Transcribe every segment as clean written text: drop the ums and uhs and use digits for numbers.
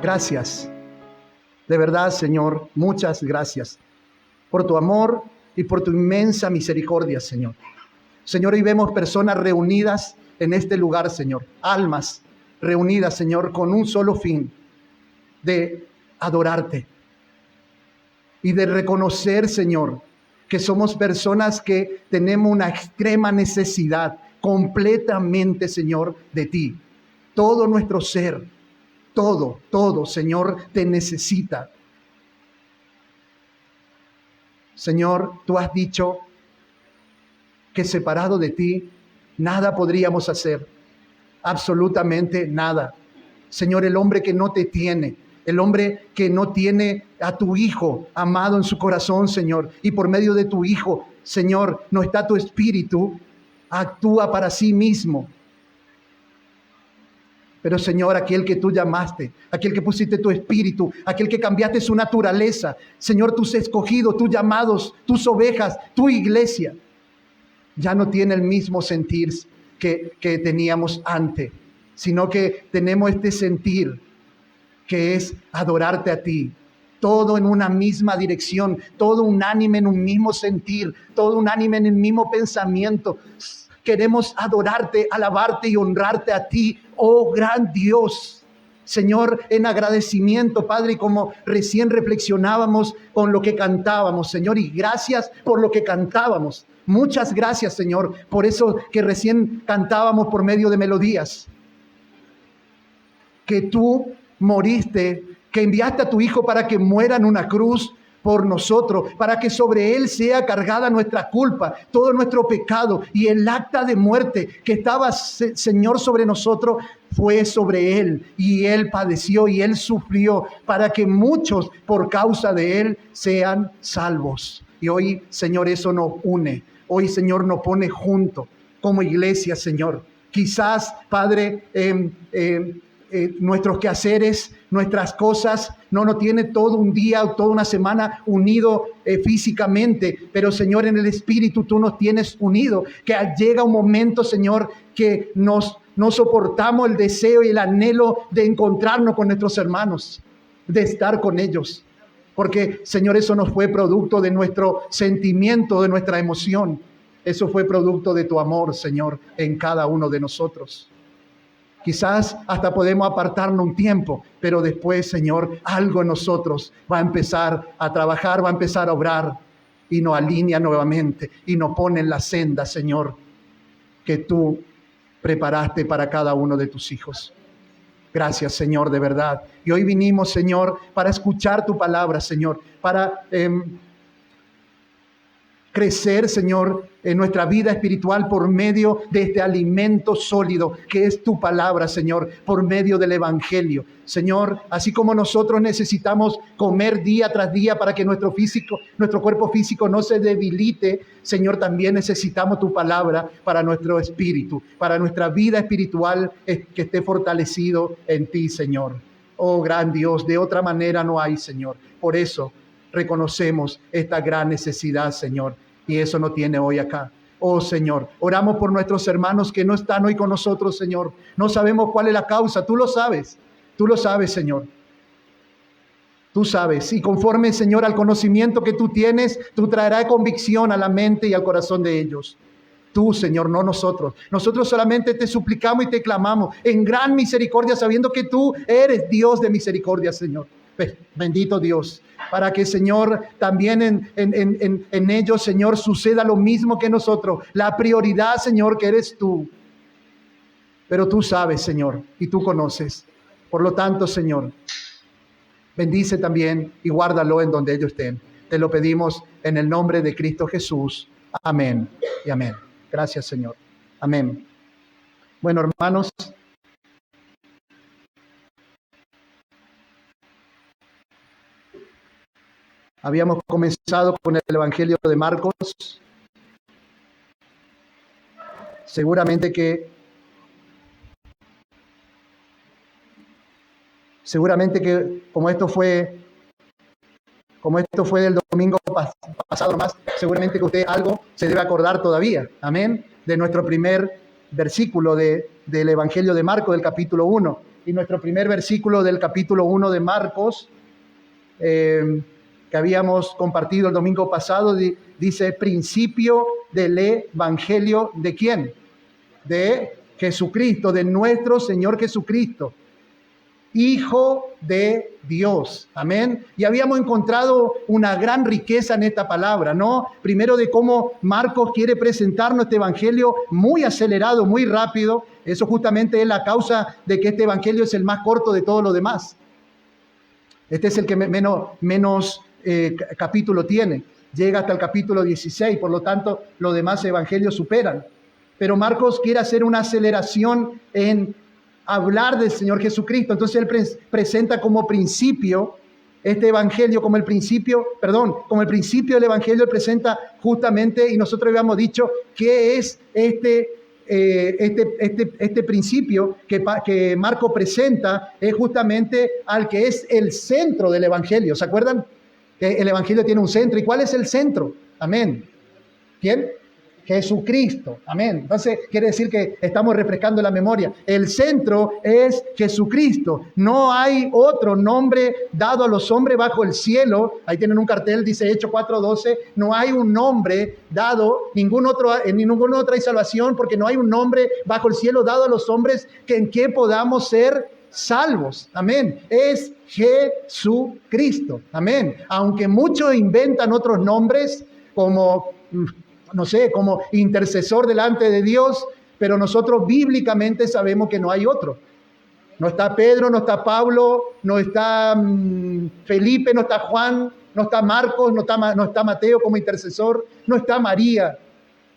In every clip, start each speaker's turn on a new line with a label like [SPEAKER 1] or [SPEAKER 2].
[SPEAKER 1] Gracias. De verdad, Señor, muchas gracias por tu amor y por tu inmensa misericordia, Señor. Señor, hoy vemos personas reunidas en este lugar, Señor. Almas reunidas, Señor, con un solo fin: de adorarte y de reconocer, Señor, que somos personas que tenemos una extrema necesidad completamente, Señor, de ti. Todo nuestro ser, todo, Señor, te necesita. Señor, tú has dicho que separado de ti, nada podríamos hacer, absolutamente nada. Señor, el hombre que no te tiene, el hombre que no tiene a tu Hijo amado en su corazón, Señor, y por medio de tu Hijo, Señor, no está tu Espíritu, actúa para sí mismo. Pero, Señor, aquel que tú llamaste, aquel que pusiste tu Espíritu, aquel que cambiaste su naturaleza, Señor, tus escogidos, tus llamados, tus ovejas, tu iglesia, ya no tiene el mismo sentir que teníamos antes, sino que tenemos este sentir que es adorarte a ti, todo en una misma dirección, todo unánime en un mismo sentir, todo unánime en el mismo pensamiento. Queremos adorarte, alabarte y honrarte a ti, oh gran Dios. Señor, en agradecimiento, Padre, y como recién reflexionábamos con lo que cantábamos, Señor, y gracias por lo que cantábamos. Muchas gracias, Señor, por eso que recién cantábamos por medio de melodías. Que tú moriste, que enviaste a tu Hijo para que muera en una cruz por nosotros, para que sobre Él sea cargada nuestra culpa, todo nuestro pecado, y el acta de muerte que estaba, Señor, sobre nosotros, fue sobre Él, y Él padeció y Él sufrió, para que muchos por causa de Él sean salvos. Y hoy, Señor, eso nos une. Hoy, Señor, nos pone juntos como iglesia, Señor. Quizás, Padre, nuestros quehaceres, nuestras cosas, no nos tiene todo un día o toda una semana unido físicamente, pero, Señor, en el Espíritu tú nos tienes unido, que llega un momento, Señor, que no soportamos el deseo y el anhelo de encontrarnos con nuestros hermanos, de estar con ellos, porque, Señor, eso no fue producto de nuestro sentimiento, de nuestra emoción, eso fue producto de tu amor, Señor, en cada uno de nosotros. Quizás hasta podemos apartarnos un tiempo, pero después, Señor, algo en nosotros va a empezar a trabajar, va a empezar a obrar y nos alinea nuevamente y nos pone en la senda, Señor, que tú preparaste para cada uno de tus hijos. Gracias, Señor, de verdad. Y hoy vinimos, Señor, para escuchar tu palabra, Señor, para crecer, Señor, en nuestra vida espiritual por medio de este alimento sólido que es tu palabra, Señor, por medio del Evangelio. Señor, así como nosotros necesitamos comer día tras día para que nuestro cuerpo físico no se debilite, Señor, también necesitamos tu palabra para nuestro espíritu, para nuestra vida espiritual que esté fortalecido en ti, Señor. Oh, gran Dios, de otra manera no hay, Señor. Por eso reconocemos esta gran necesidad, Señor. Y eso no tiene hoy acá. Oh, Señor, oramos por nuestros hermanos que no están hoy con nosotros, Señor. No sabemos cuál es la causa. Tú lo sabes, Señor. Tú sabes. Y conforme, Señor, al conocimiento que tú tienes, tú traerás convicción a la mente y al corazón de ellos. Tú, Señor, no nosotros. Nosotros solamente te suplicamos y te clamamos en gran misericordia, sabiendo que tú eres Dios de misericordia, Señor. Bendito Dios, para que, Señor, también en ellos, Señor, suceda lo mismo que nosotros. La prioridad, Señor, que eres tú. Pero tú sabes, Señor, y tú conoces. Por lo tanto, Señor, bendice también y guárdalo en donde ellos estén. Te lo pedimos en el nombre de Cristo Jesús. Amén y amén. Gracias, Señor. Amén. Bueno, hermanos, habíamos comenzado con el Evangelio de Marcos. Seguramente que como esto fue del domingo pasado más, seguramente que usted algo se debe acordar todavía. Amén. De nuestro primer versículo del Evangelio de Marcos, del capítulo 1. y nuestro primer versículo del capítulo 1 de Marcos, que habíamos compartido el domingo pasado, dice: principio del Evangelio, ¿de quién? De Jesucristo, de nuestro Señor Jesucristo, Hijo de Dios. Amén. Y habíamos encontrado una gran riqueza en esta palabra, ¿no? Primero, de cómo Marcos quiere presentarnos este evangelio muy acelerado, muy rápido. Eso justamente es la causa de que este evangelio es el más corto de todos los demás. Este es el que menos capítulo tiene. Llega hasta el capítulo 16, por lo tanto, los demás evangelios superan. Pero Marcos quiere hacer una aceleración en hablar del Señor Jesucristo. Entonces él presenta como principio este evangelio, como el principio del evangelio. Él presenta justamente, y nosotros habíamos dicho, ¿qué es este principio que Marco presenta? Es justamente al que es el centro del evangelio. ¿Se acuerdan? Que el evangelio tiene un centro. ¿Y cuál es el centro? Amén. ¿Quién? Jesucristo. Amén. Entonces quiere decir que estamos refrescando la memoria. El centro es Jesucristo. No hay otro nombre dado a los hombres bajo el cielo. Ahí tienen un cartel, dice Hechos 4:12. No hay un nombre dado, en ningún otro hay salvación, porque no hay un nombre bajo el cielo dado a los hombres en que podamos ser salvos. Amén. Es Jesucristo. Amén. Aunque muchos inventan otros nombres como, no sé, como intercesor delante de Dios, pero nosotros bíblicamente sabemos que no hay otro. No está Pedro, no está Pablo, no está Felipe, no está Juan, no está Marcos, no está Mateo como intercesor, no está María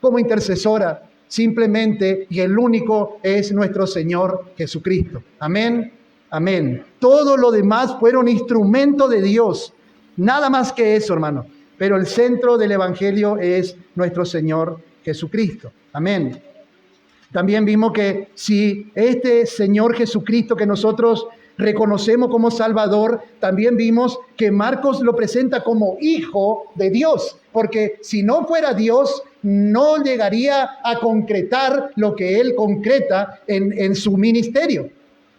[SPEAKER 1] como intercesora. Simplemente, y el único, es nuestro Señor Jesucristo. Amén, amén. Todo lo demás fueron instrumentos de Dios. Nada más que eso, hermano. Pero el centro del evangelio es nuestro Señor Jesucristo. Amén. También vimos que si este Señor Jesucristo que nosotros reconocemos como Salvador, también vimos que Marcos lo presenta como Hijo de Dios, porque si no fuera Dios, no llegaría a concretar lo que Él concreta en su ministerio.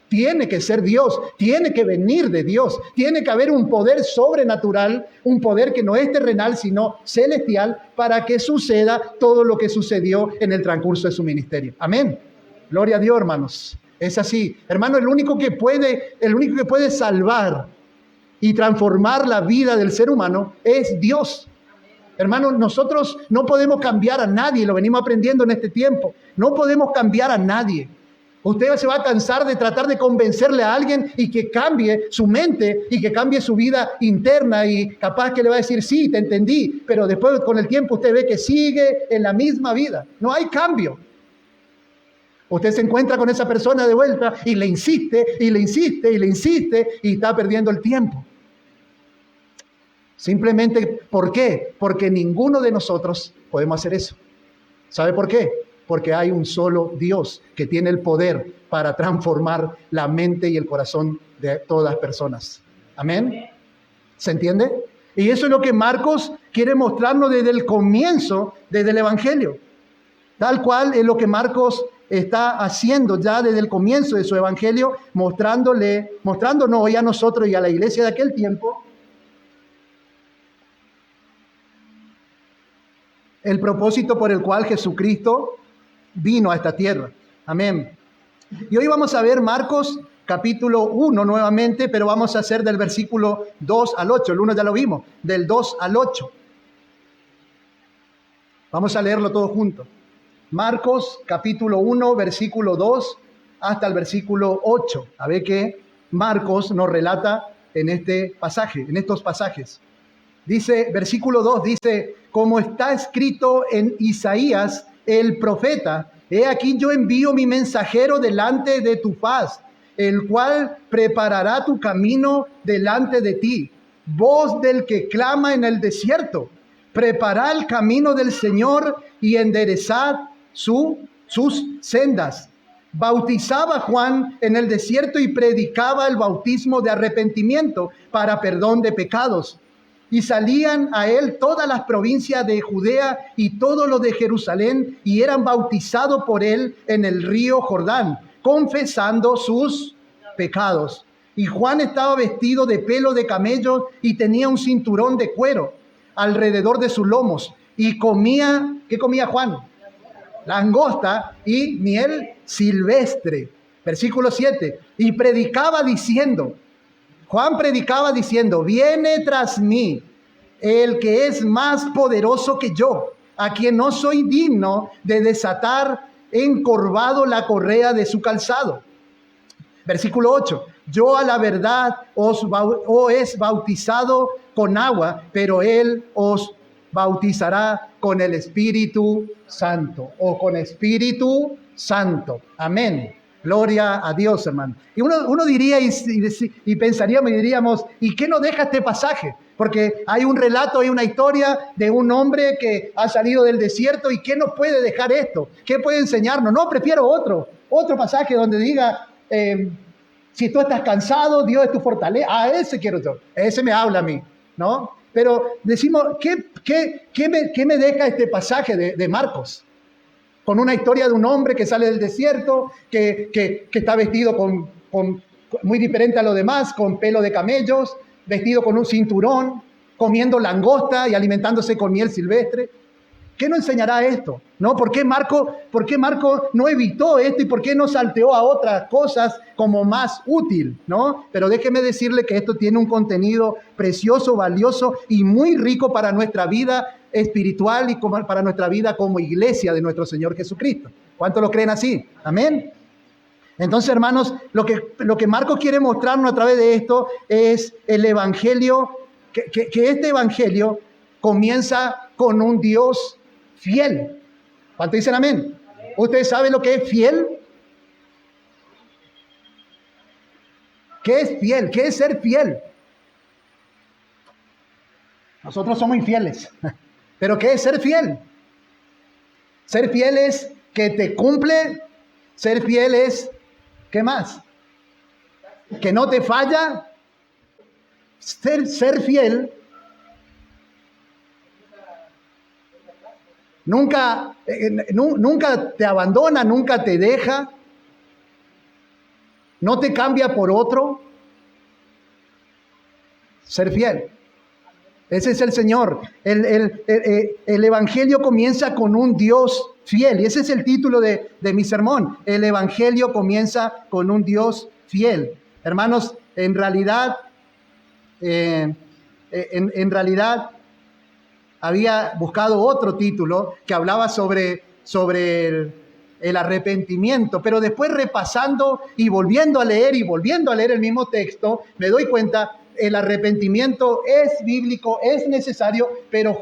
[SPEAKER 1] Tiene que ser Dios, tiene que venir de Dios, tiene que haber un poder sobrenatural, un poder que no es terrenal, sino celestial, para que suceda todo lo que sucedió en el transcurso de su ministerio. Amén. Gloria a Dios, hermanos. Es así. Hermano, el único que puede salvar y transformar la vida del ser humano es Dios. Hermanos, nosotros no podemos cambiar a nadie, lo venimos aprendiendo en este tiempo. No podemos cambiar a nadie. Usted se va a cansar de tratar de convencerle a alguien y que cambie su mente y que cambie su vida interna, y capaz que le va a decir, sí, te entendí, pero después con el tiempo usted ve que sigue en la misma vida. No hay cambio. Usted se encuentra con esa persona de vuelta y le insiste, y le insiste, y le insiste, y está perdiendo el tiempo. Simplemente, ¿por qué? Porque ninguno de nosotros podemos hacer eso. ¿Sabe por qué? Porque hay un solo Dios que tiene el poder para transformar la mente y el corazón de todas las personas. ¿Amén? ¿Se entiende? Y eso es lo que Marcos quiere mostrarnos desde el comienzo, desde el Evangelio. Tal cual es lo que Marcos está haciendo ya desde el comienzo de su Evangelio, mostrándonos hoy a nosotros y a la iglesia de aquel tiempo el propósito por el cual Jesucristo vino a esta tierra. Amén. Y hoy vamos a ver Marcos capítulo 1 nuevamente, pero vamos a hacer del versículo 2 al 8. El 1 ya lo vimos, del 2 al 8. Vamos a leerlo todo junto. Marcos capítulo 1, versículo 2 hasta el versículo 8. A ver qué Marcos nos relata en este pasaje, en estos pasajes. Dice, versículo 2 dice, como está escrito en Isaías, el profeta, he aquí yo envío mi mensajero delante de tu faz, el cual preparará tu camino delante de ti. Voz del que clama en el desierto, preparad el camino del Señor y enderezad sus sendas. Bautizaba Juan en el desierto y predicaba el bautismo de arrepentimiento para perdón de pecados. Y salían a él todas las provincias de Judea y todos los de Jerusalén, y eran bautizados por él en el río Jordán, confesando sus pecados. Y Juan estaba vestido de pelo de camello y tenía un cinturón de cuero alrededor de sus lomos. Y comía, ¿qué comía Juan? Langosta y miel silvestre. Versículo 7. Y predicaba diciendo, Juan predicaba diciendo, viene tras mí el que es más poderoso que yo, a quien no soy digno de desatar encorvado la correa de su calzado. Versículo 8. Yo a la verdad os es bautizado con agua, pero él os bautizará con el Espíritu Santo, o con Espíritu Santo. Amén. Gloria a Dios, hermano. Y uno diría y pensaríamos y diríamos, ¿y qué nos deja este pasaje? Porque hay un relato, hay una historia de un hombre que ha salido del desierto, ¿y qué nos puede dejar esto? ¿Qué puede enseñarnos? No, prefiero otro pasaje donde diga, si tú estás cansado, Dios es tu fortaleza. Ah, ese quiero yo, ese me habla a mí, ¿no? Pero decimos, ¿qué me deja este pasaje de Marcos? Con una historia de un hombre que sale del desierto, que está vestido muy diferente a lo demás, con pelo de camellos, vestido con un cinturón, comiendo langosta y alimentándose con miel silvestre. ¿Qué nos enseñará esto? ¿No? ¿Por qué Marco no evitó esto y por qué no salteó a otras cosas como más útil? ¿No? Pero déjeme decirle que esto tiene un contenido precioso, valioso y muy rico para nuestra vida espiritual y para nuestra vida como iglesia de nuestro Señor Jesucristo. ¿Cuántos lo creen así? Amén. Entonces, hermanos, lo que Marcos quiere mostrarnos a través de esto es el evangelio, que este evangelio comienza con un Dios fiel. ¿Cuántos dicen amén? ¿Ustedes saben lo que es fiel? ¿Qué es fiel? ¿Qué es ser fiel? Nosotros somos infieles. ¿Pero qué es ser fiel? Ser fiel es que te cumple. Ser fiel es, ¿qué más? Que no te falla. Ser fiel nunca te abandona, nunca te deja, no te cambia por otro. Ser fiel. Ese es el Señor. El Evangelio comienza con un Dios fiel. Y ese es el título de mi sermón. El Evangelio comienza con un Dios fiel. Hermanos, en realidad había buscado otro título que hablaba sobre el arrepentimiento, pero después repasando y volviendo a leer el mismo texto, me doy cuenta, el arrepentimiento es bíblico, es necesario, pero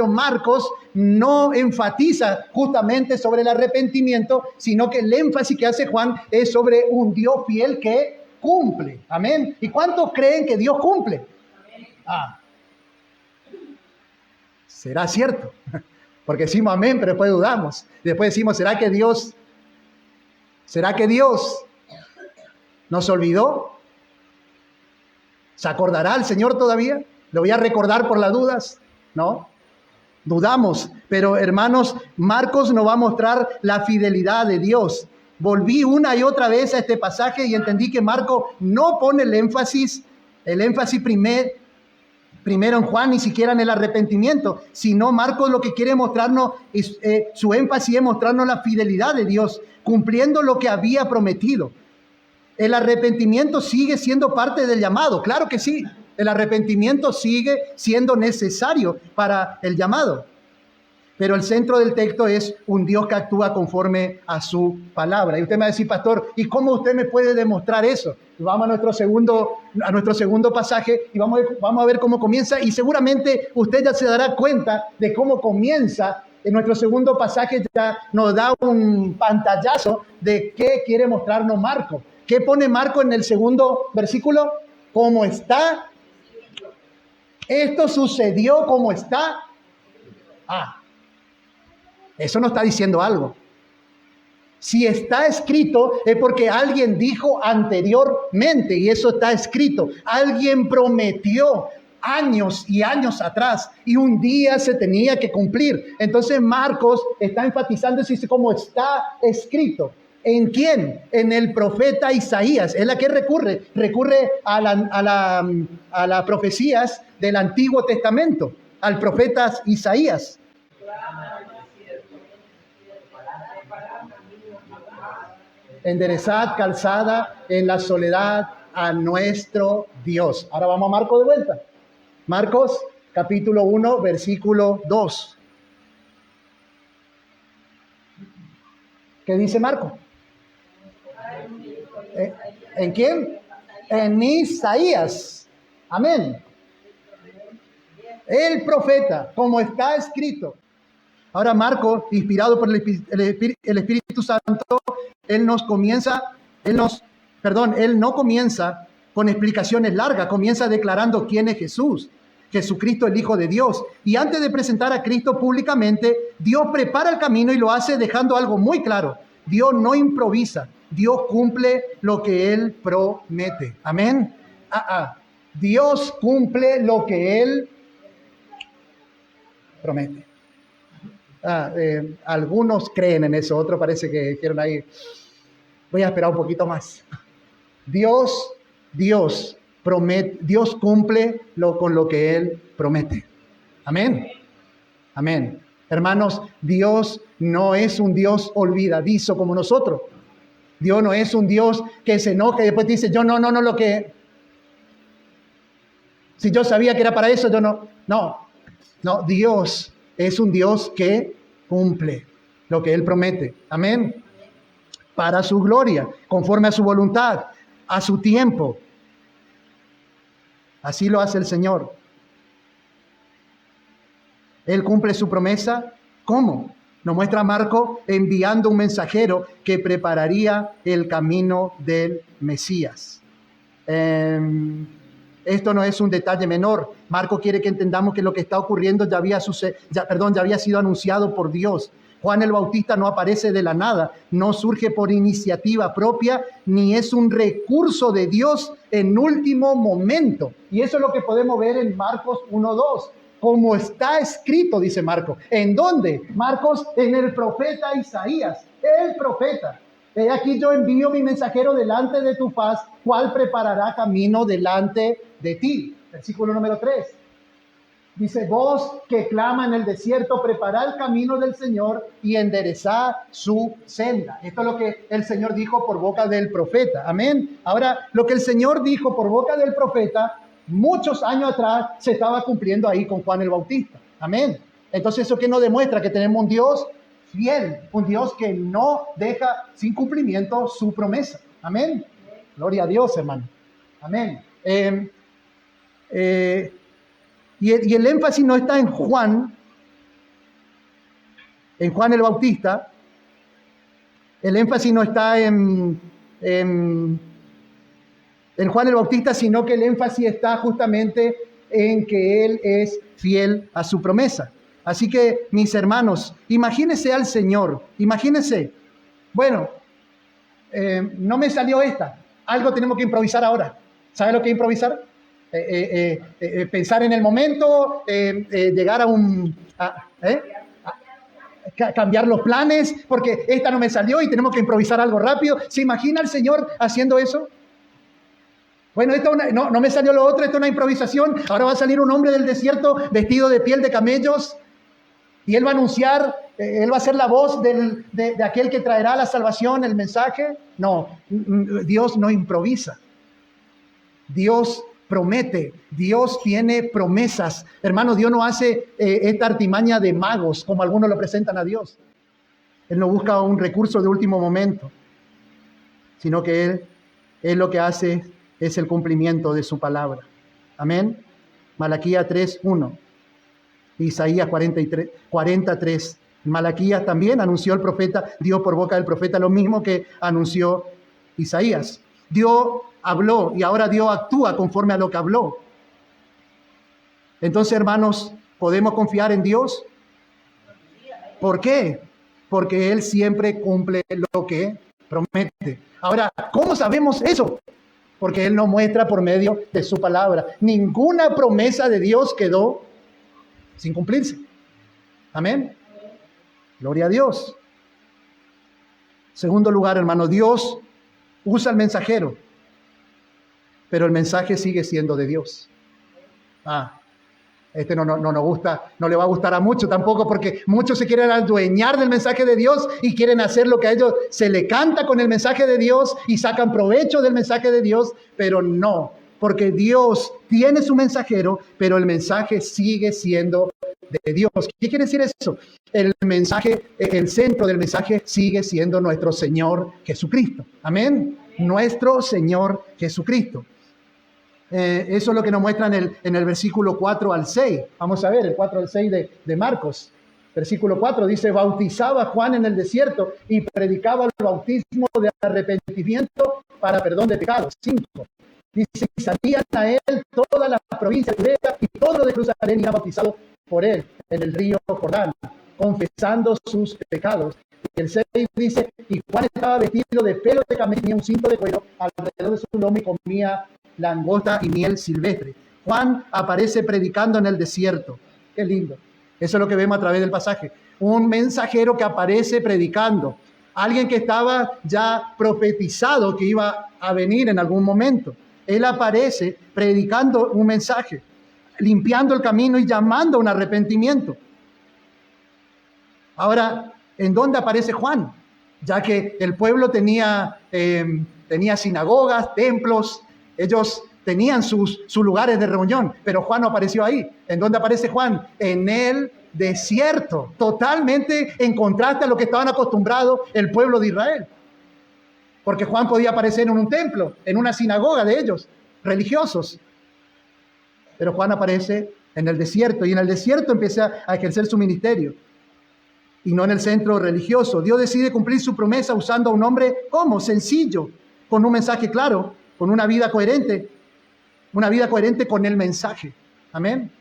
[SPEAKER 1] Marcos no enfatiza justamente sobre el arrepentimiento, sino que el énfasis que hace Juan es sobre un Dios fiel que cumple. Amén. ¿Y cuántos creen que Dios cumple? ¿Será cierto? Porque decimos amén, pero después dudamos. Después decimos, ¿será que Dios nos olvidó? ¿Se acordará el Señor todavía? ¿Lo voy a recordar por las dudas? ¿No? Dudamos. Pero hermanos, Marcos nos va a mostrar la fidelidad de Dios. Volví una y otra vez a este pasaje y entendí que Marcos no pone el énfasis primero en Juan, ni siquiera en el arrepentimiento, sino Marcos lo que quiere mostrarnos, su énfasis es mostrarnos la fidelidad de Dios, cumpliendo lo que había prometido. El arrepentimiento sigue siendo parte del llamado, claro que sí, el arrepentimiento sigue siendo necesario para el llamado. Pero el centro del texto es un Dios que actúa conforme a su palabra. Y usted me va a decir, pastor, ¿y cómo usted me puede demostrar eso? Vamos a nuestro segundo pasaje y vamos a ver cómo comienza. Y seguramente usted ya se dará cuenta de cómo comienza. En nuestro segundo pasaje ya nos da un pantallazo de qué quiere mostrarnos Marcos. ¿Qué pone Marcos en el segundo versículo? ¿Cómo está? Esto sucedió como está. Eso no está diciendo algo. Si está escrito es porque alguien dijo anteriormente y eso está escrito. Alguien prometió años y años atrás y un día se tenía que cumplir. Entonces Marcos está enfatizando eso y dice como está escrito. ¿En quién? En el profeta Isaías. ¿Es la que recurre? Recurre a las profecías del Antiguo Testamento, al profeta Isaías. Enderezad calzada en la soledad a nuestro Dios. Ahora vamos a Marcos de vuelta. Marcos capítulo 1, versículo 2. ¿Qué dice Marcos? ¿En quién? En Isaías. Amén. El profeta, como está escrito. Ahora Marcos, inspirado por el Espíritu Santo, él no comienza con explicaciones largas, comienza declarando quién es Jesús. Jesucristo, el Hijo de Dios. Y antes de presentar a Cristo públicamente, Dios prepara el camino y lo hace dejando algo muy claro. Dios no improvisa, Dios cumple lo que Él promete. Amén. Dios cumple lo que Él promete. Algunos creen en eso, otros parece que dijeron ahí, voy a esperar un poquito más. Dios promete, Dios cumple con lo que Él promete. Amén. Amén. Hermanos, Dios no es un Dios olvidadizo como nosotros. Dios no es un Dios que se enoja y después dice, yo no, lo que... Si yo sabía que era para eso, yo no. No, Dios es un Dios que cumple lo que Él promete. Amén. Para su gloria, conforme a su voluntad, a su tiempo. Así lo hace el Señor. Él cumple su promesa. ¿Cómo? Nos muestra Marcos enviando un mensajero que prepararía el camino del Mesías. Esto no es un detalle menor. Marcos quiere que entendamos que lo que está ocurriendo ya había sido anunciado por Dios. Juan el Bautista no aparece de la nada, no surge por iniciativa propia, ni es un recurso de Dios en último momento. Y eso es lo que podemos ver en Marcos 1:2. Como está escrito, dice Marcos. ¿En dónde? Marcos, en el profeta Isaías, el profeta. He aquí yo envío mi mensajero delante de tu faz, cual preparará camino delante de ti. Versículo número 3. Dice, voz que clama en el desierto, preparad el camino del Señor y enderezad su senda. Esto es lo que el Señor dijo por boca del profeta. Amén. Ahora, lo que el Señor dijo por boca del profeta, muchos años atrás, se estaba cumpliendo ahí con Juan el Bautista. Amén. Entonces, ¿eso qué nos demuestra? Que tenemos un Dios fiel, un Dios que no deja sin cumplimiento su promesa. Amén. Gloria a Dios, hermano. Amén. Y el énfasis no está en Juan el Bautista. El énfasis no está en Juan el Bautista, sino que el énfasis está justamente en que Él es fiel a su promesa. Así que, mis hermanos, imagínense al Señor, imagínense, bueno, no me salió esta, algo tenemos que improvisar ahora. ¿Sabe lo que es improvisar? Pensar en el momento, llegar cambiar los planes, porque esta no me salió y tenemos que improvisar algo rápido. ¿Se imagina el Señor haciendo eso? Bueno, no me salió lo otro, esto es una improvisación. Ahora va a salir un hombre del desierto vestido de piel de camellos y él va a anunciar, él va a ser la voz de aquel que traerá la salvación, el mensaje. No, Dios no improvisa. Dios promete, Dios tiene promesas. Hermano, Dios no hace esta artimaña de magos como algunos lo presentan a Dios. Él no busca un recurso de último momento, sino que Él lo que hace es el cumplimiento de su palabra. Amén. Malaquías 3:1. Isaías 43. Malaquías también anunció el profeta, Dios por boca del profeta lo mismo que anunció Isaías. Dios habló y ahora Dios actúa conforme a lo que habló. Entonces, hermanos, ¿podemos confiar en Dios? ¿Por qué? Porque Él siempre cumple lo que promete. Ahora, ¿cómo sabemos eso? Porque Él nos muestra por medio de su palabra. Ninguna promesa de Dios quedó sin cumplirse. Amén. Gloria a Dios. Segundo lugar, hermano, Dios usa el mensajero, pero el mensaje sigue siendo de Dios. No nos gusta, no le va a gustar a muchos tampoco, porque muchos se quieren adueñar del mensaje de Dios y quieren hacer lo que a ellos se le canta con el mensaje de Dios y sacan provecho del mensaje de Dios, pero no, porque Dios tiene su mensajero, pero el mensaje sigue siendo de Dios. ¿Qué quiere decir eso? El mensaje, el centro del mensaje sigue siendo nuestro Señor Jesucristo. Amén. Nuestro Señor Jesucristo. Eso es lo que nos muestra en el versículo 4 al 6. Vamos a ver el 4 al 6 de Marcos. Versículo 4 dice: bautizaba Juan en el desierto y predicaba el bautismo de arrepentimiento para perdón de pecados. 5. Dice: y salían a él toda la provincia de Judea y todo lo de Jerusalén y era bautizado por él en el río Jordán, confesando sus pecados. Y el 6 dice: y Juan estaba vestido de pelo de camello, tenía un cinto de cuero alrededor de su lomo y comía langosta y miel silvestre. Juan aparece predicando en el desierto. Qué lindo. Eso es lo que vemos a través del pasaje. Un mensajero que aparece predicando. Alguien que estaba ya profetizado que iba a venir en algún momento. Él aparece predicando un mensaje, limpiando el camino y llamando a un arrepentimiento. Ahora, ¿en dónde aparece Juan? Ya que el pueblo tenía sinagogas, templos. Ellos tenían sus lugares de reunión, pero Juan no apareció ahí. ¿En dónde aparece Juan? En el desierto, totalmente en contraste a lo que estaban acostumbrados el pueblo de Israel. Porque Juan podía aparecer en un templo, en una sinagoga de ellos, religiosos. Pero Juan aparece en el desierto, y en el desierto empieza a ejercer su ministerio, y no en el centro religioso. Dios decide cumplir su promesa usando a un hombre, ¿cómo? Sencillo, con un mensaje claro, con una vida coherente con el mensaje. Amén.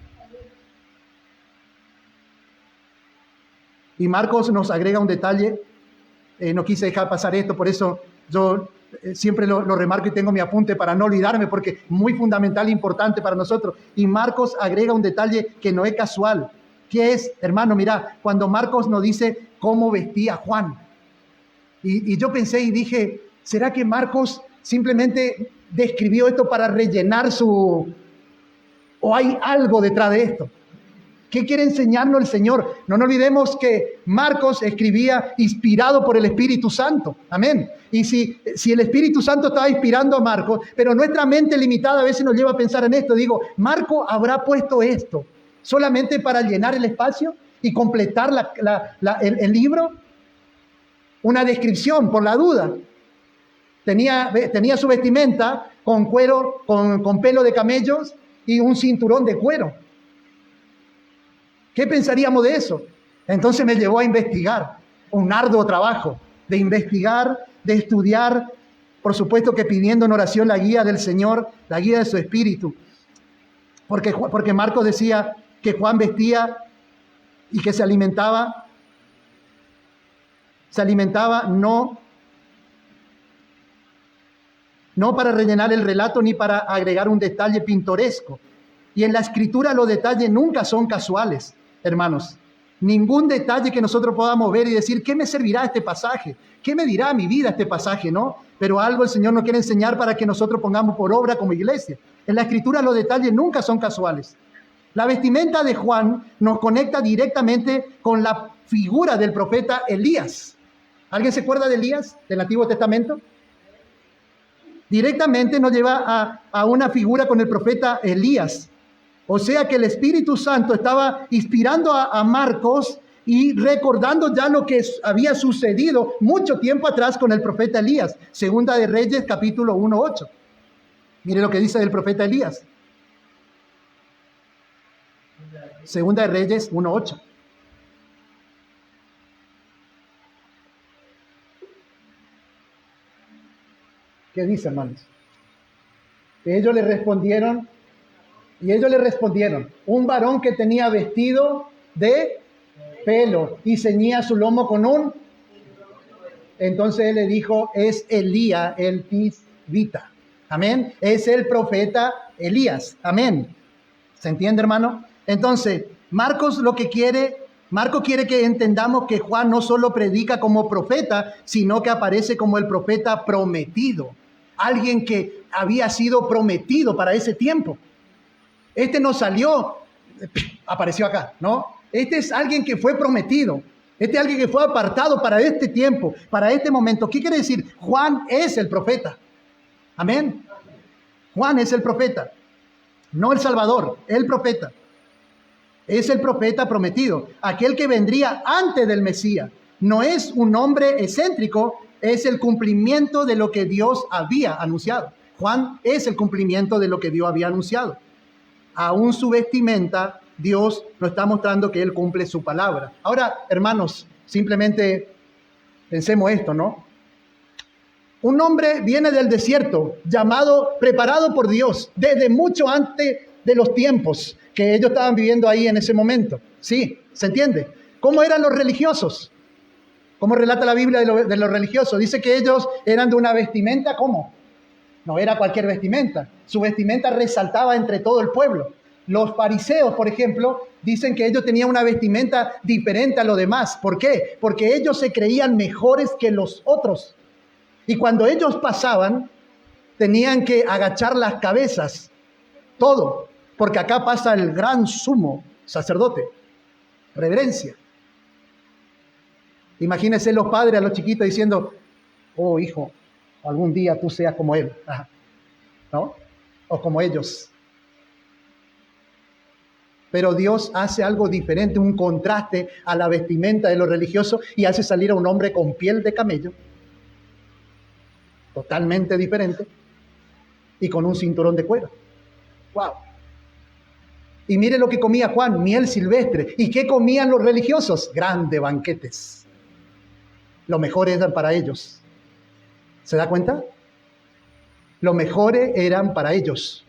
[SPEAKER 1] Y Marcos nos agrega un detalle, no quise dejar pasar esto, por eso yo siempre lo remarco y tengo mi apunte para no olvidarme, porque es muy fundamental e importante para nosotros. Y Marcos agrega un detalle que no es casual. ¿Qué es, hermano? Mira, cuando Marcos nos dice cómo vestía Juan. Y yo pensé y dije, ¿será que Marcos simplemente describió esto para rellenar o hay algo detrás de esto? ¿Qué quiere enseñarnos el Señor? No nos olvidemos que Marcos escribía inspirado por el Espíritu Santo. Amén. Y si el Espíritu Santo estaba inspirando a Marcos, pero nuestra mente limitada a veces nos lleva a pensar en esto. Digo, ¿Marcos habrá puesto esto solamente para llenar el espacio y completar el libro? Una descripción, por la duda. Tenía su vestimenta con cuero, con pelo de camellos y un cinturón de cuero. ¿Qué pensaríamos de eso? Entonces me llevó a investigar, un arduo trabajo de investigar, de estudiar, por supuesto que pidiendo en oración la guía del Señor, la guía de su Espíritu. Porque Marcos decía que Juan vestía y que se alimentaba no para rellenar el relato ni para agregar un detalle pintoresco. Y en la Escritura los detalles nunca son casuales, hermanos. Ningún detalle que nosotros podamos ver y decir, ¿qué me servirá este pasaje? ¿Qué me dirá mi vida este pasaje? ¿No? Pero algo el Señor nos quiere enseñar para que nosotros pongamos por obra como iglesia. En la Escritura los detalles nunca son casuales. La vestimenta de Juan nos conecta directamente con la figura del profeta Elías. ¿Alguien se acuerda de Elías del Antiguo Testamento? Directamente nos lleva a una figura con el profeta Elías. O sea que el Espíritu Santo estaba inspirando a Marcos y recordando ya lo que había sucedido mucho tiempo atrás con el profeta Elías. Segunda de Reyes, capítulo 1:8. Mire lo que dice del profeta Elías. Segunda de Reyes 1:8. ¿Qué dice, hermanos? Ellos le respondieron, un varón que tenía vestido de pelo y ceñía su lomo con un... Entonces él le dijo, es Elías el Tisbita. Amén. Es el profeta Elías. Amén. ¿Se entiende, hermano? Entonces, Marcos lo que quiere Marco quiere que entendamos que Juan no solo predica como profeta, sino que aparece como el profeta prometido. Alguien que había sido prometido para ese tiempo. Este no salió, apareció acá, ¿no? Este es alguien que fue prometido. Este es alguien que fue apartado para este tiempo, para este momento. ¿Qué quiere decir? Juan es el profeta. Amén. Juan es el profeta. No el Salvador, el profeta. Es el profeta prometido, aquel que vendría antes del Mesías. No es un hombre excéntrico, es el cumplimiento de lo que Dios había anunciado. Juan es el cumplimiento de lo que Dios había anunciado. Aún su vestimenta, Dios nos está mostrando que Él cumple su palabra. Ahora, hermanos, simplemente pensemos esto, ¿no? Un hombre viene del desierto, preparado por Dios, desde mucho antes de los tiempos que ellos estaban viviendo ahí en ese momento. Sí, ¿se entiende? ¿Cómo eran los religiosos? ¿Cómo relata la Biblia de los religiosos? Dice que ellos eran de una vestimenta, ¿cómo? No era cualquier vestimenta. Su vestimenta resaltaba entre todo el pueblo. Los fariseos, por ejemplo, dicen que ellos tenían una vestimenta diferente a los demás. ¿Por qué? Porque ellos se creían mejores que los otros. Y cuando ellos pasaban, tenían que agachar las cabezas, todo, porque acá pasa el gran sumo sacerdote, reverencia. Imagínense los padres a los chiquitos diciendo, oh hijo, algún día tú seas como él, ¿no? O como ellos. Pero Dios hace algo diferente, un contraste a la vestimenta de los religiosos y hace salir a un hombre con piel de camello, totalmente diferente, y con un cinturón de cuero. ¡Wow! Y mire lo que comía Juan, miel silvestre. ¿Y qué comían los religiosos? Grandes banquetes. Lo mejor eran para ellos. ¿Se da cuenta? Lo mejores eran para ellos.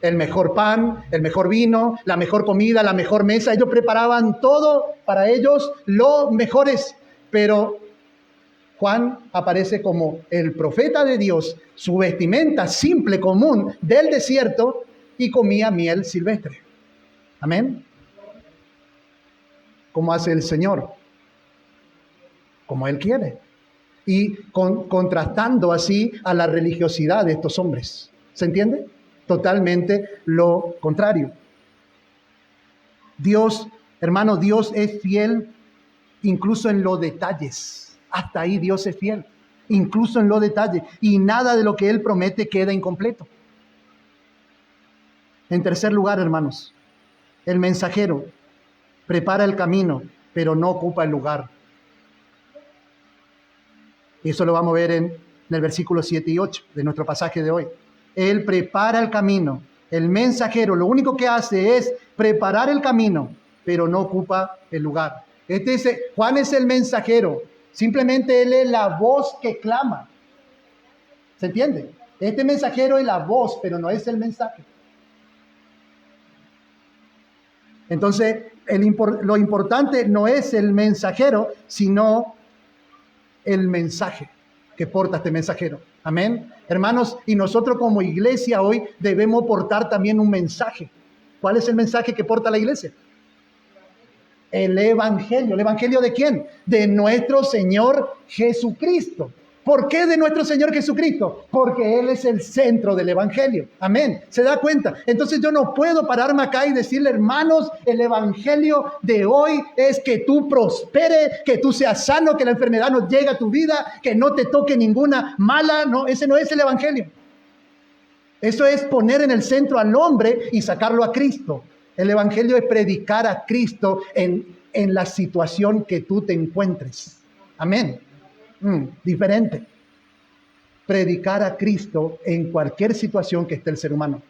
[SPEAKER 1] El mejor pan, el mejor vino, la mejor comida, la mejor mesa. Ellos preparaban todo para ellos, lo mejores. Pero Juan aparece como el profeta de Dios, su vestimenta simple, común, del desierto, y comía miel silvestre. Amén. ¿Cómo hace el Señor? Como Él quiere. Y contrastando así a la religiosidad de estos hombres. ¿Se entiende? Totalmente lo contrario. Dios, hermano, Dios es fiel incluso en los detalles. Hasta ahí Dios es fiel, incluso en los detalles. Y nada de lo que Él promete queda incompleto. En tercer lugar, hermanos, el mensajero prepara el camino, pero no ocupa el lugar. Y eso lo vamos a ver en el versículo 7 y 8 de nuestro pasaje de hoy. Él prepara el camino. El mensajero lo único que hace es preparar el camino, pero no ocupa el lugar. Juan es el mensajero. Simplemente él es la voz que clama. ¿Se entiende? Este mensajero es la voz, pero no es el mensaje. Entonces, lo importante no es el mensajero, sino el mensaje que porta este mensajero. Amén. Hermanos, y nosotros como iglesia hoy debemos portar también un mensaje. ¿Cuál es el mensaje que porta la iglesia? El Evangelio. ¿El Evangelio de quién? De nuestro Señor Jesucristo. ¿Por qué de nuestro Señor Jesucristo? Porque Él es el centro del Evangelio. Amén. ¿Se da cuenta? Entonces yo no puedo pararme acá y decirle, hermanos, el Evangelio de hoy es que tú prosperes, que tú seas sano, que la enfermedad no llegue a tu vida, que no te toque ninguna mala. No, ese no es el Evangelio. Eso es poner en el centro al hombre y sacarlo a Cristo. El Evangelio es predicar a Cristo en la situación que tú te encuentres. Amén. Diferente. Predicar a Cristo en cualquier situación que esté el ser humano.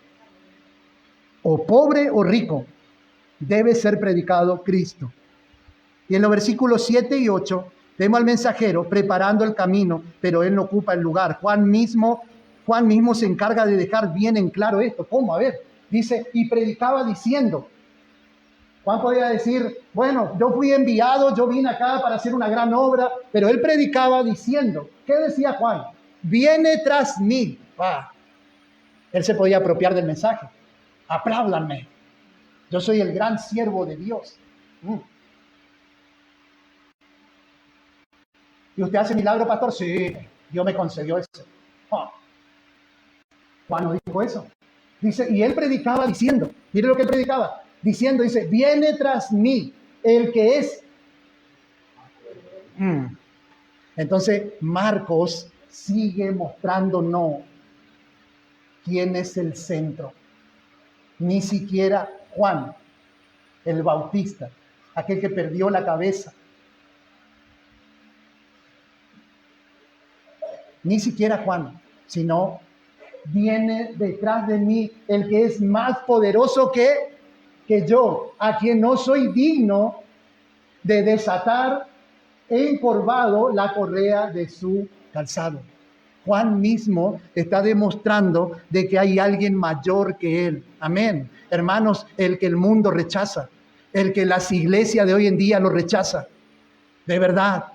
[SPEAKER 1] O pobre o rico, debe ser predicado Cristo. Y en los versículos 7 y 8 vemos al mensajero preparando el camino, pero él no ocupa el lugar. Juan mismo se encarga de dejar bien en claro esto. ¿Cómo? A ver, dice, y predicaba diciendo. Juan podía decir, bueno, yo fui enviado, yo vine acá para hacer una gran obra, pero él predicaba diciendo, ¿qué decía Juan? Viene tras mí. Él se podía apropiar del mensaje. Apláudanme. Yo soy el gran siervo de Dios. ¿Y usted hace milagro, pastor? Sí, Dios me concedió eso. Oh. Juan no dijo eso. Dice, y él predicaba diciendo, mire lo que él predicaba, diciendo, dice, viene tras mí el que es. Entonces, Marcos sigue mostrándonos quién es el centro. Ni siquiera Juan, el Bautista, aquel que perdió la cabeza. Ni siquiera Juan, sino viene detrás de mí el que es más poderoso que yo, a quien no soy digno de desatar encorvado la correa de su calzado. Juan mismo está demostrando de que hay alguien mayor que él. Amén. Hermanos, el que el mundo rechaza, el que las iglesias de hoy en día lo rechaza. De verdad,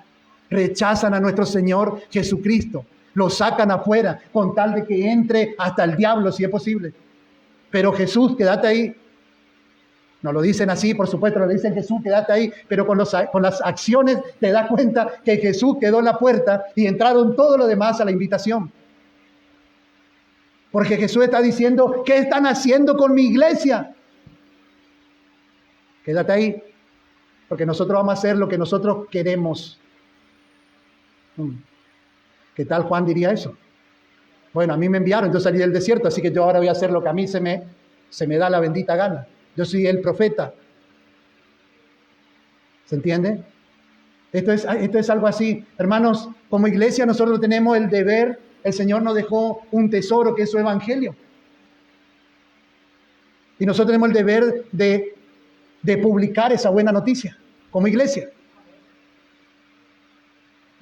[SPEAKER 1] rechazan a nuestro Señor Jesucristo. Lo sacan afuera con tal de que entre hasta el diablo si es posible. Pero Jesús, quédate ahí. No lo dicen así, por supuesto, lo dicen Jesús, quédate ahí, pero con las acciones te das cuenta que Jesús quedó en la puerta y entraron todos los demás a la invitación. Porque Jesús está diciendo, ¿qué están haciendo con mi iglesia? Quédate ahí, porque nosotros vamos a hacer lo que nosotros queremos. ¿Qué tal Juan diría eso? Bueno, a mí me enviaron, yo salí del desierto, así que yo ahora voy a hacer lo que a mí se me da la bendita gana. Yo soy el profeta. ¿Se entiende? Esto es algo así. Hermanos, como iglesia nosotros tenemos el deber, el Señor nos dejó un tesoro que es su evangelio. Y nosotros tenemos el deber de publicar esa buena noticia como iglesia.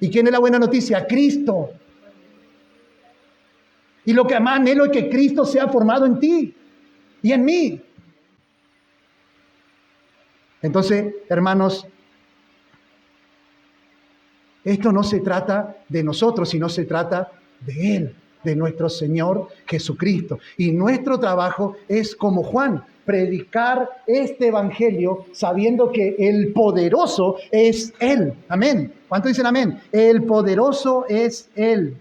[SPEAKER 1] ¿Y quién es la buena noticia? Cristo. Y lo que más anhelo es que Cristo sea formado en ti y en mí. Entonces, hermanos, esto no se trata de nosotros, sino se trata de Él, de nuestro Señor Jesucristo. Y nuestro trabajo es, como Juan, predicar este evangelio sabiendo que el poderoso es Él. Amén. ¿Cuántos dicen amén? El poderoso es Él.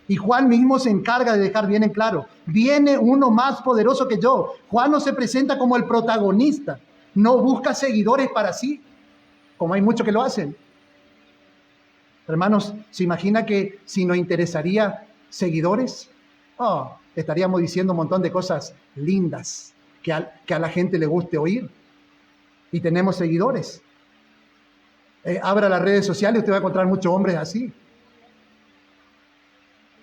[SPEAKER 1] Y Juan mismo se encarga de dejar bien en claro, viene uno más poderoso que yo. Juan no se presenta como el protagonista. No busca seguidores para sí, como hay muchos que lo hacen. Hermanos, ¿se imagina que si nos interesaría seguidores? Estaríamos diciendo un montón de cosas lindas que a la gente le guste oír. Y tenemos seguidores. Abra las redes sociales y usted va a encontrar muchos hombres así.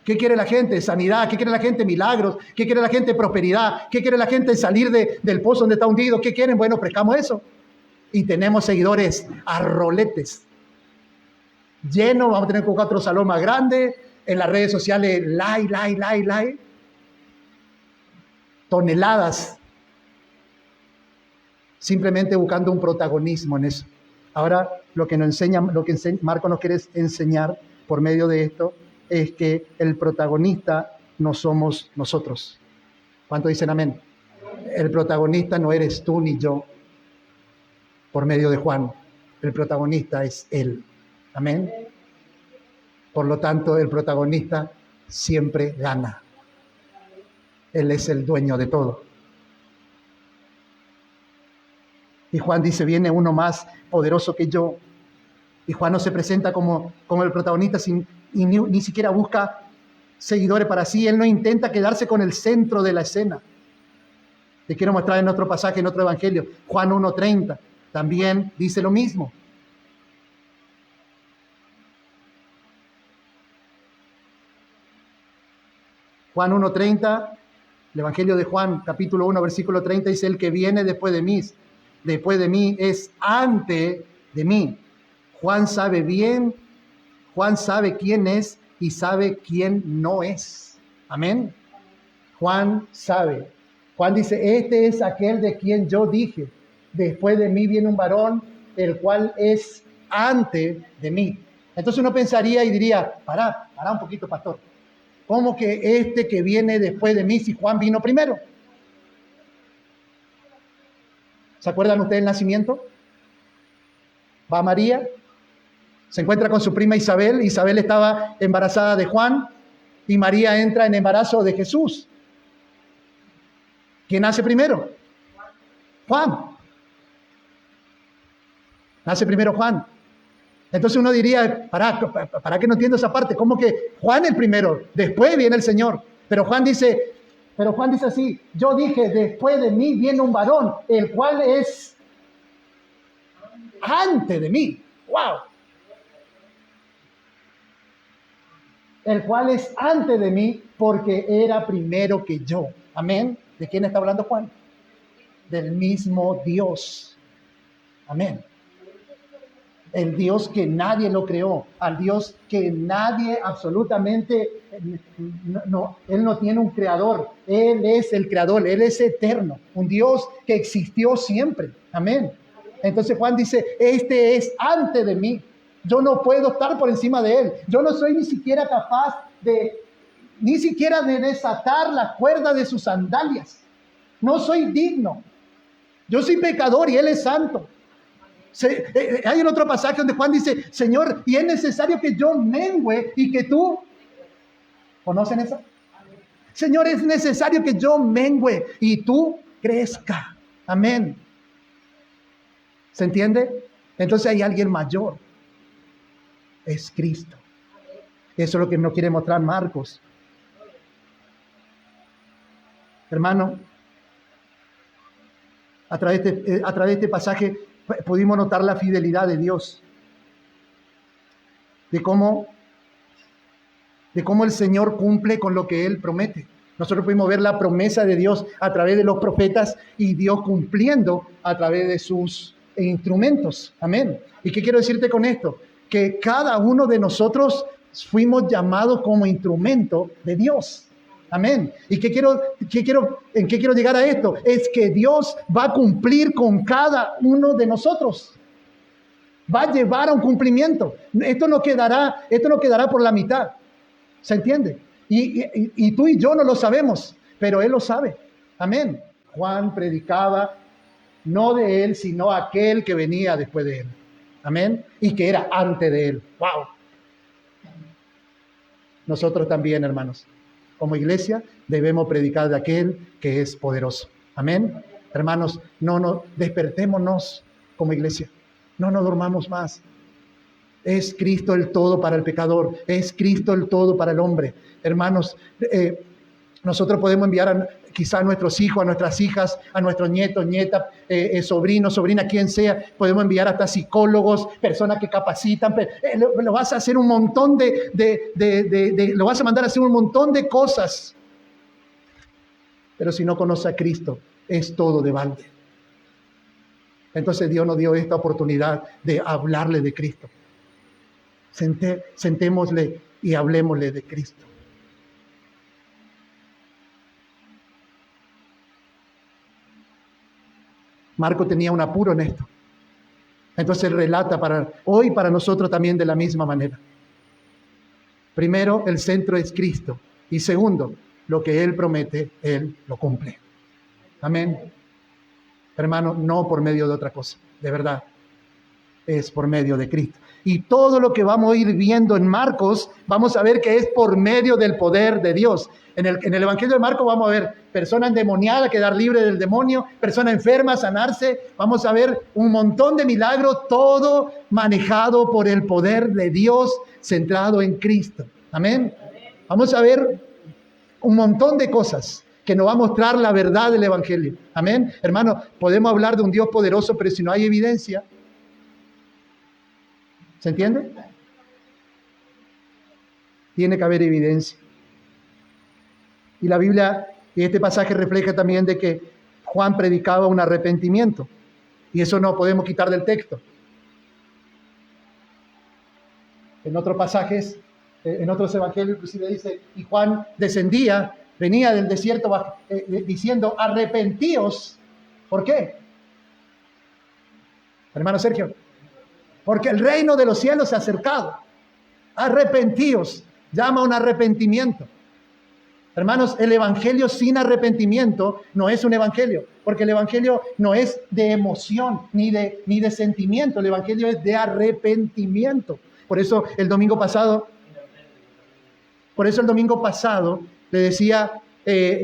[SPEAKER 1] ¿Qué quiere la gente? Sanidad. ¿Qué quiere la gente? Milagros. ¿Qué quiere la gente? Prosperidad. ¿Qué quiere la gente? Salir del pozo donde está hundido. ¿Qué quieren? Bueno, prestamos eso. Y tenemos seguidores a roletes. Lleno, vamos a tener que buscar otro salón más grande. En las redes sociales, like. Toneladas. Simplemente buscando un protagonismo en eso. Ahora, lo que Marco nos quiere enseñar por medio de esto es que el protagonista no somos nosotros. ¿Cuántos dicen amén? El protagonista no eres tú ni yo. Por medio de Juan, el protagonista es Él. Amén. Por lo tanto, el protagonista siempre gana. Él es el dueño de todo. Y Juan dice, viene uno más poderoso que yo. Y Juan no se presenta como el protagonista y ni siquiera busca seguidores para sí. Él no intenta quedarse con el centro de la escena. Te quiero mostrar en otro pasaje, en otro evangelio. Juan 1:30 también dice lo mismo. Juan 1:30, el evangelio de Juan, capítulo 1, versículo 30, dice, el que viene después de mí es antes de mí. Juan sabe bien, Juan sabe quién es y sabe quién no es. Amén. Juan sabe. Juan dice, este es aquel de quien yo dije, después de mí viene un varón, el cual es antes de mí. Entonces uno pensaría y diría, pará un poquito, pastor. ¿Cómo que este que viene después de mí si Juan vino primero? ¿Se acuerdan ustedes del nacimiento? Va María, Se encuentra con su prima Isabel. Isabel estaba embarazada de Juan y María entra en embarazo de Jesús. ¿Quién nace primero? Juan. Nace primero Juan. Entonces uno diría, ¿para qué no entiendo esa parte? ¿Cómo que Juan el primero? Después viene el Señor. Pero Juan dice así, yo dije, después de mí viene un varón, el cual es antes de mí. ¡Wow! El cual es antes de mí porque era primero que yo. Amén. ¿De quién está hablando Juan? Del mismo Dios. Amén. El Dios que nadie lo creó, al Dios que nadie absolutamente, Él no tiene un creador, Él es el creador, Él es eterno, un Dios que existió siempre. Amén. Entonces Juan dice, este es antes de mí, yo no puedo estar por encima de Él, yo no soy ni siquiera capaz de desatar la cuerda de sus sandalias, no soy digno, yo soy pecador y Él es santo. Hay en otro pasaje donde Juan dice, Señor, y es necesario que yo mengüe y que tú, ¿conocen eso? Señor, es necesario que yo mengüe y tú crezca. Amén. ¿Se entiende? Entonces hay alguien mayor. Es Cristo. Eso es lo que nos quiere mostrar Marcos. Hermano, a través de este pasaje pudimos notar la fidelidad de Dios, de cómo el Señor cumple con lo que Él promete. Nosotros pudimos ver la promesa de Dios a través de los profetas y Dios cumpliendo a través de sus instrumentos. Amén. ¿Y qué quiero decirte con esto? Que cada uno de nosotros fuimos llamados como instrumento de Dios. Amén. ¿Y en qué quiero llegar a esto? Es que Dios va a cumplir con cada uno de nosotros. Va a llevar a un cumplimiento. Esto no quedará por la mitad. ¿Se entiende? Y tú y yo no lo sabemos, pero Él lo sabe. Amén. Juan predicaba no de Él, sino aquel que venía después de Él. Amén. Y que era antes de Él. ¡Wow! Nosotros también, hermanos. Como iglesia debemos predicar de aquel que es poderoso. Amén. Hermanos, no despertémonos como iglesia. No nos dormamos más. Es Cristo el todo para el pecador. Es Cristo el todo para el hombre. Hermanos, nosotros podemos enviar quizá a nuestros hijos, a nuestras hijas, a nuestros nietos, nietas, sobrinos, sobrinas, quien sea. Podemos enviar hasta psicólogos, personas que capacitan. Lo vas a hacer un montón lo vas a mandar a hacer un montón de cosas. Pero si no conoce a Cristo, es todo de balde. Entonces Dios nos dio esta oportunidad de hablarle de Cristo. Sentémosle y hablemosle de Cristo. Marco tenía un apuro en esto. Entonces él relata hoy para nosotros también de la misma manera. Primero, el centro es Cristo. Y segundo, lo que Él promete, Él lo cumple. Amén. Hermano, no por medio de otra cosa, de verdad. Es por medio de Cristo. Y todo lo que vamos a ir viendo en Marcos, vamos a ver que es por medio del poder de Dios. En el Evangelio de Marcos vamos a ver personas endemoniadas quedar libres del demonio, personas enfermas sanarse. Vamos a ver un montón de milagros, todo manejado por el poder de Dios centrado en Cristo. Amén. Vamos a ver un montón de cosas que nos va a mostrar la verdad del Evangelio. Amén. Hermano, podemos hablar de un Dios poderoso, pero si no hay evidencia, ¿se entiende? Tiene que haber evidencia. Y la Biblia, y este pasaje refleja también de que Juan predicaba un arrepentimiento. Y eso no podemos quitar del texto. En otros pasajes, en otros evangelios inclusive dice, y Juan venía del desierto diciendo, arrepentíos. ¿Por qué? Hermano Sergio. Porque el reino de los cielos se ha acercado. Arrepentíos. Llama a un arrepentimiento. Hermanos, el evangelio sin arrepentimiento no es un evangelio. Porque el evangelio no es de emoción ni de sentimiento. El evangelio es de arrepentimiento. Por eso el domingo pasado le decía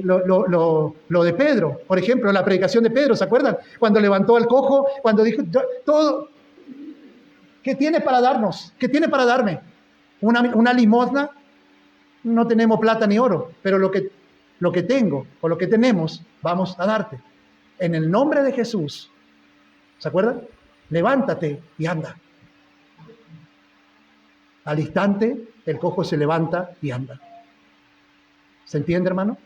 [SPEAKER 1] lo de Pedro, por ejemplo, la predicación de Pedro, ¿se acuerdan? Cuando levantó al cojo, cuando dijo, todo, ¿qué tiene para darnos? ¿Qué tiene para darme? ¿Una limosna? No tenemos plata ni oro, pero lo que tengo o lo que tenemos, vamos a darte. En el nombre de Jesús, ¿se acuerdan? Levántate y anda. Al instante, el cojo se levanta y anda. ¿Se entiende, hermano?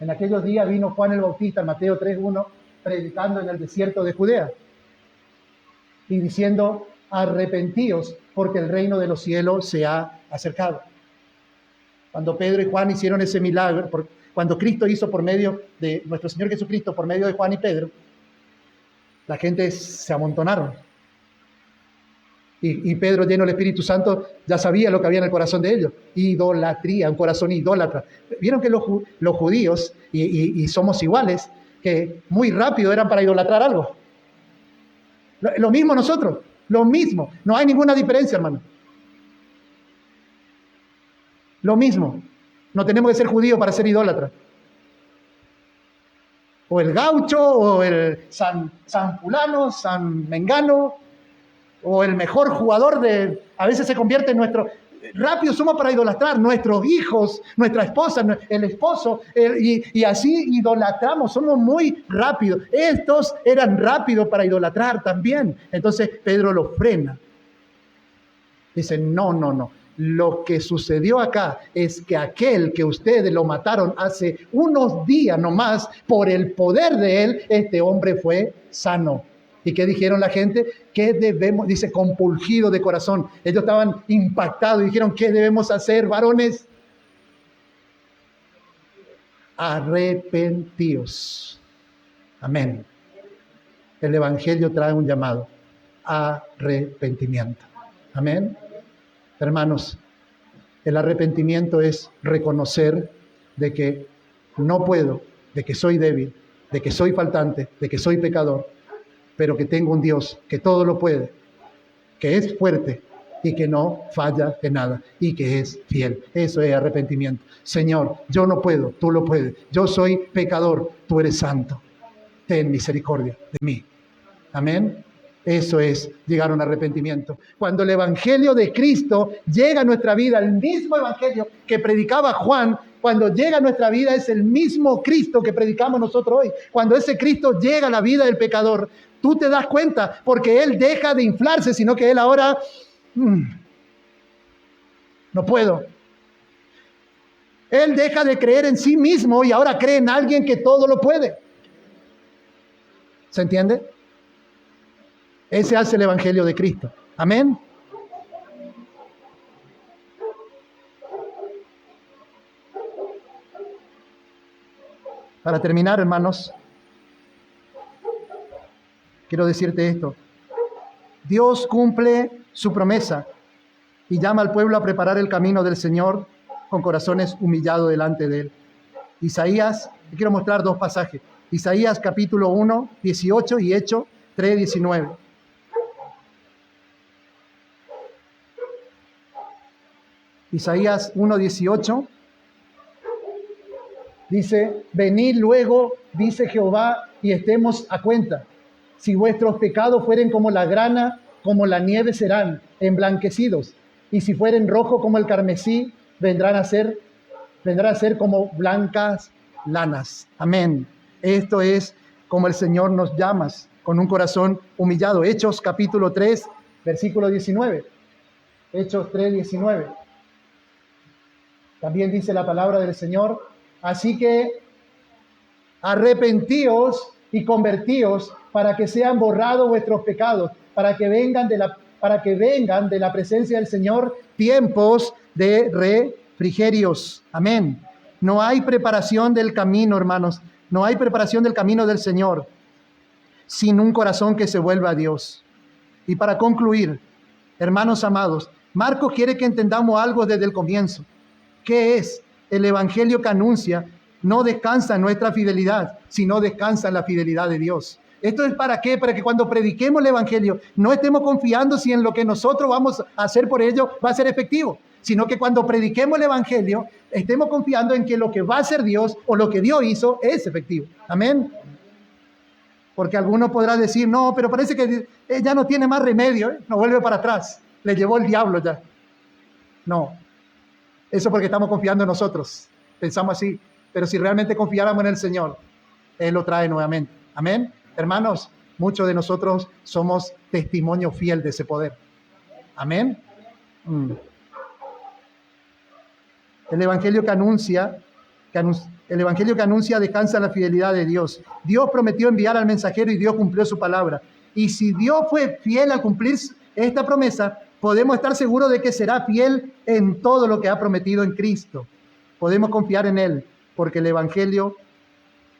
[SPEAKER 1] En aquellos días vino Juan el Bautista, en Mateo 3:1, predicando en el desierto de Judea y diciendo, arrepentíos porque el reino de los cielos se ha acercado. Cuando Pedro y Juan hicieron ese milagro, cuando Cristo hizo por medio de nuestro Señor Jesucristo, por medio de Juan y Pedro, la gente se amontonaron. Y Pedro, lleno del Espíritu Santo, ya sabía lo que había en el corazón de ellos. Idolatría, un corazón idólatra. Vieron que los judíos, y somos iguales, que muy rápido eran para idolatrar algo. Lo mismo nosotros, lo mismo. No hay ninguna diferencia, hermano. Lo mismo. No tenemos que ser judíos para ser idólatras. O el gaucho, o el San fulano, San Mengano, o el mejor jugador a veces se convierte en nuestro... Rápido somos para idolatrar nuestros hijos, nuestra esposa, el esposo, y así idolatramos, somos muy rápidos. Estos eran rápidos para idolatrar también. Entonces Pedro los frena. Dice, no. Lo que sucedió acá es que aquel que ustedes lo mataron hace unos días nomás, por el poder de él, este hombre fue sano. ¿Y qué dijeron la gente? ¿Qué debemos? Dice, compulgido de corazón. Ellos estaban impactados y dijeron, ¿qué debemos hacer, varones? Arrepentíos. Amén. El Evangelio trae un llamado. Arrepentimiento. Amén. Hermanos, el arrepentimiento es reconocer de que no puedo, de que soy débil, de que soy faltante, de que soy pecador, pero que tengo un Dios que todo lo puede, que es fuerte y que no falla en nada y que es fiel. Eso es arrepentimiento. Señor, yo no puedo, tú lo puedes. Yo soy pecador, tú eres santo. Ten misericordia de mí. Amén. Eso es llegar a un arrepentimiento. Cuando el Evangelio de Cristo llega a nuestra vida, el mismo Evangelio que predicaba Juan, cuando llega a nuestra vida es el mismo Cristo que predicamos nosotros hoy. Cuando ese Cristo llega a la vida del pecador, tú te das cuenta, porque Él deja de inflarse, sino que Él ahora, no puedo. Él deja de creer en sí mismo y ahora cree en alguien que todo lo puede. ¿Se entiende? Ese hace el Evangelio de Cristo. Amén. Para terminar, hermanos, quiero decirte esto. Dios cumple su promesa y llama al pueblo a preparar el camino del Señor con corazones humillados delante de Él. Isaías, te quiero mostrar dos pasajes. Isaías capítulo 1, 18 y Hechos 3, 19. Isaías 1, 18 dice, venid luego, dice Jehová, y estemos a cuenta. Si vuestros pecados fueren como la grana, como la nieve serán emblanquecidos. Y si fueren rojos como el carmesí, vendrán a ser como blancas lanas. Amén. Esto es como el Señor nos llama, con un corazón humillado. Hechos capítulo 3, versículo 19. Hechos 3, 19. También dice la palabra del Señor, así que arrepentíos y convertíos para que sean borrados vuestros pecados, para que vengan de la presencia del Señor tiempos de refrigerios. Amén. No hay preparación del camino, hermanos. No hay preparación del camino del Señor sin un corazón que se vuelva a Dios. Y para concluir, hermanos amados, Marcos quiere que entendamos algo desde el comienzo. ¿Qué es? El Evangelio que anuncia no descansa en nuestra fidelidad, sino descansa en la fidelidad de Dios. ¿Esto es para qué? Para que cuando prediquemos el Evangelio no estemos confiando si en lo que nosotros vamos a hacer por ello va a ser efectivo, sino que cuando prediquemos el Evangelio estemos confiando en que lo que va a hacer Dios o lo que Dios hizo es efectivo. Amén. Porque alguno podrá decir, no, pero parece que ya no tiene más remedio, no vuelve para atrás, le llevó el diablo ya. No, eso porque estamos confiando en nosotros, pensamos así, pero si realmente confiáramos en el Señor, Él lo trae nuevamente. Amén. Hermanos, muchos de nosotros somos testimonio fiel de ese poder. Amén. El evangelio que anuncia descansa en la fidelidad de Dios. Dios prometió enviar al mensajero y Dios cumplió su palabra. Y si Dios fue fiel al cumplir esta promesa, podemos estar seguros de que será fiel en todo lo que ha prometido en Cristo. Podemos confiar en Él, porque el evangelio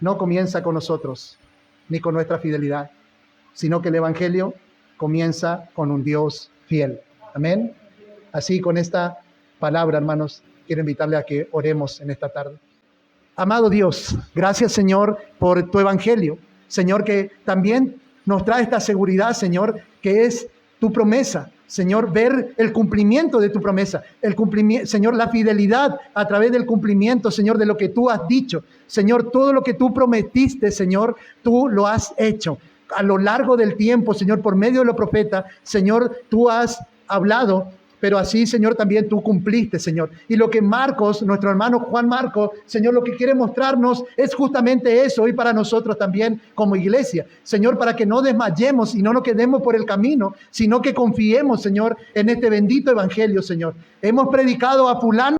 [SPEAKER 1] no comienza con nosotros, ni con nuestra fidelidad, sino que el evangelio comienza con un Dios fiel. Amén. Así, con esta palabra, hermanos, quiero invitarle a que oremos en esta tarde. Amado Dios, gracias, Señor, por tu evangelio. Señor, que también nos trae esta seguridad, Señor, que es tu promesa. Señor, ver el cumplimiento de tu promesa, Señor, la fidelidad a través del cumplimiento, Señor, de lo que tú has dicho. Señor, todo lo que tú prometiste, Señor, tú lo has hecho. A lo largo del tiempo, Señor, por medio de los profetas, Señor, tú has hablado, pero así, Señor, también tú cumpliste, Señor. Y lo que Marcos, nuestro hermano Juan Marcos, Señor, lo que quiere mostrarnos es justamente eso, y para nosotros también como iglesia. Señor, para que no desmayemos y no nos quedemos por el camino, sino que confiemos, Señor, en este bendito evangelio, Señor. Hemos predicado a fulano